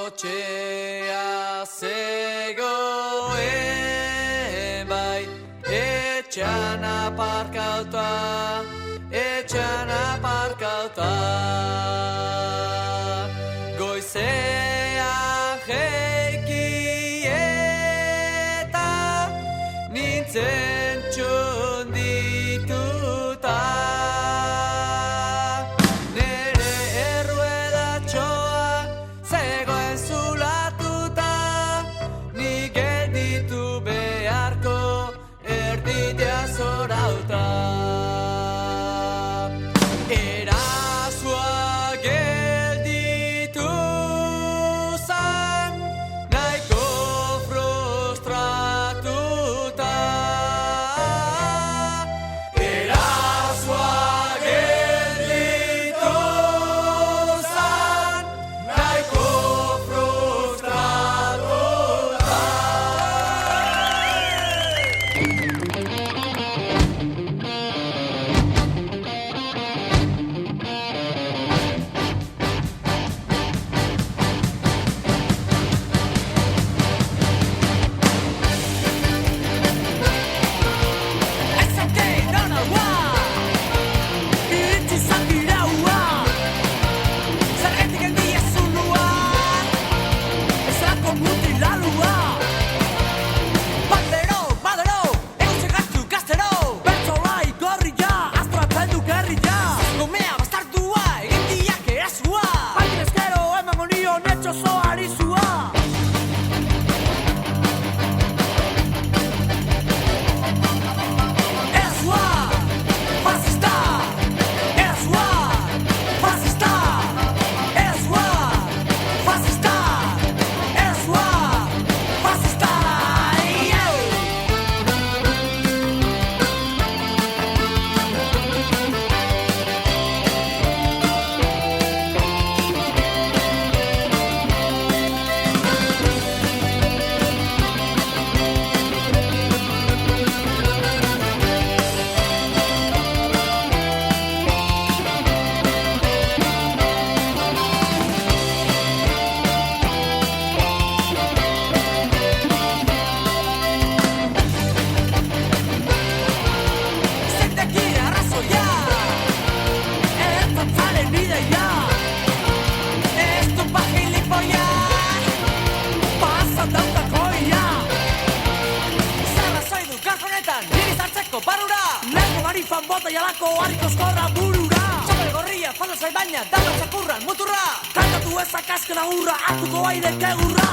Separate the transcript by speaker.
Speaker 1: kotxea zegoen bai, etxean aparkauta, goizean jeiki eta nintzen txundituta. Nere erruedatxoa zegoen zulatuta, nik gelditu beharko erditea zorauta. Erasoa gelditu zan, nahiko frustratuta. Erasoa gelditu zan, nahiko frustratuta.
Speaker 2: Fan bota jalako harriko eskorra burura, txapel gorria, falda zai baina, dama txakurran muturra, kantatu ezak azken agurra, hartuko baidek egurra.